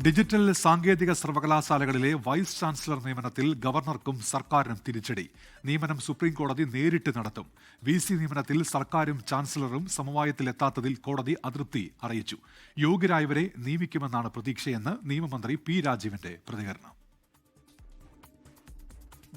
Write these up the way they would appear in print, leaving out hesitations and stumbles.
Digital സാങ്കേതിക സർവകലാശാലകളിലെ vice chancellor നിയമനത്തിൽ ഗവർണർക്കും സർക്കാരിനും തിരിച്ചടി. നിയമനം സുപ്രീംകോടതി നേരിട്ട് നടത്തും. VC നിയമനത്തിൽ സർക്കാരും ചാൻസലറും സമവായത്തിലെത്താത്തതിൽ കോടതി അതൃപ്തി അറിയിച്ചു. യോഗ്യരായവരെ നിയമിക്കുമെന്നാണ് പ്രതീക്ഷയെന്ന് നിയമമന്ത്രി P. രാജീവിന്റെ പ്രതികരണം.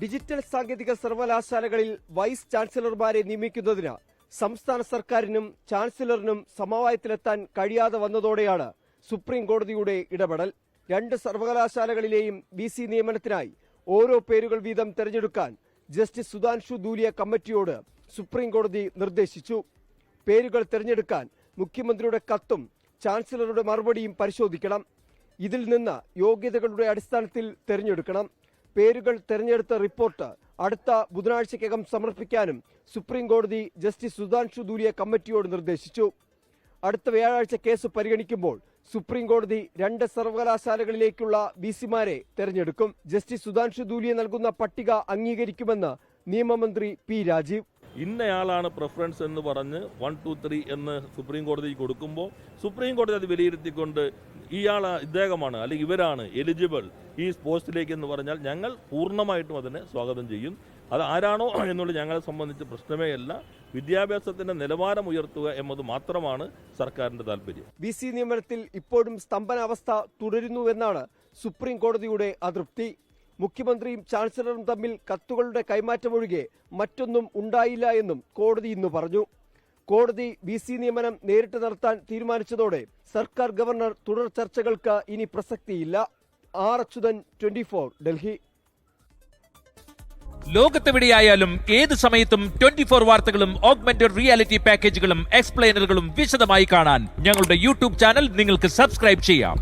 ഡിജിറ്റൽ സാങ്കേതിക സർവകലാശാലകളിൽ വൈസ് ചാൻസലർമാരെ നിയമിക്കുന്നതിന് സംസ്ഥാന സർക്കാരിനും ചാൻസലറിനും സമവായത്തിലെത്താൻ കഴിയാതെ വന്നതോടെയാണ് സുപ്രീം കോടതിയുടെ ഇടപെടൽ. രണ്ട് സർവകലാശാലകളിലെയും VC നിയമനത്തിനായി ഓരോ പേരുകൾ വീതം തെരഞ്ഞെടുക്കാൻ ജസ്റ്റിസ് സുധാൻഷു ധൂലിയ കമ്മിറ്റിയോട് സുപ്രീം കോടതി നിർദ്ദേശിച്ചു. പേരുകൾ തെരഞ്ഞെടുക്കാൻ മുഖ്യമന്ത്രിയുടെ കത്തും ചാൻസലറുടെ മറുപടിയും പരിശോധിക്കണം. ഇതിൽ നിന്ന് യോഗ്യതകളുടെ അടിസ്ഥാനത്തിൽ തെരഞ്ഞെടുക്കണം. പേരുകൾ തെരഞ്ഞെടുത്ത റിപ്പോർട്ട് അടുത്ത ബുധനാഴ്ചയ്ക്കകം സമർപ്പിക്കാനും സുപ്രീം കോടതി ജസ്റ്റിസ് സുധാൻഷു ധൂലിയ കമ്മിറ്റിയോട് നിർദ്ദേശിച്ചു. അടുത്ത വ്യാഴാഴ്ച കേസ് പരിഗണിക്കുമ്പോൾ സുപ്രീം കോടതി രണ്ട് സർവകലാശാലകളിലേക്കുള്ള VCമാരെ തെരഞ്ഞെടുക്കും. ജസ്റ്റിസ് സുധാൻഷു ധൂലിയ നൽകുന്ന പട്ടിക അംഗീകരിക്കുമെന്ന് നിയമമന്ത്രി P. രാജീവ്. ഇന്നയാളാണ് പ്രിഫറൻസ് എന്ന് പറഞ്ഞ് 1, 2, 3 എന്ന് സുപ്രീം കോടതിക്ക് കൊടുക്കുമ്പോൾ സുപ്രീം കോടതി അത് വിലയിരുത്തിക്കൊണ്ട് ഇദ്ദേഹമാണ് അല്ലെങ്കിൽ ഇവരാണ് എലിജിബിൾ ഈ പോസ്റ്റിലേക്ക് എന്ന് പറഞ്ഞാൽ ഞങ്ങൾ പൂർണ്ണമായിട്ടും അതിനെ സ്വാഗതം ചെയ്യും. അത് ആരാണോ എന്നുള്ളത് ഞങ്ങളെ സംബന്ധിച്ച് പ്രശ്നമേയല്ല. വിദ്യാഭ്യാസത്തിന്റെ നിലവാരം ഉയർത്തുക എന്നത് മാത്രമാണ് സർക്കാരിന്റെ താല്പര്യം. VC നിയമനത്തിൽ ഇപ്പോഴും സ്തംഭനാവസ്ഥ തുടരുന്നുവെന്നാണ് സുപ്രീം കോടതിയുടെ അതൃപ്തി. മുഖ്യമന്ത്രിയും ചാൻസലറും തമ്മിൽ കത്തുകളുടെ കൈമാറ്റമൊഴികെ മറ്റൊന്നും ഉണ്ടായില്ല എന്നും കോടതി ഇന്ന് പറഞ്ഞു. കോടതി VC നിയമനം നേരിട്ട് നടത്താൻ തീരുമാനിച്ചതോടെ സർക്കാർ ഗവർണർ തുടർ ചർച്ചകൾക്ക് ഇനി പ്രസക്തിയില്ല. R. അച്യുതൻ, 24, ഡൽഹി. ലോകത്തെവിടെയായാലും ഏത് സമയത്തും 24 വാർത്തകളും ഓഗ്മെന്റഡ് റിയാലിറ്റി പാക്കേജുകളും എക്സ്പ്ലെയിനറുകളും വിശദമായി കാണാൻ ഞങ്ങളുടെ YouTube ചാനൽ നിങ്ങൾക്ക് സബ്സ്ക്രൈബ് ചെയ്യാം.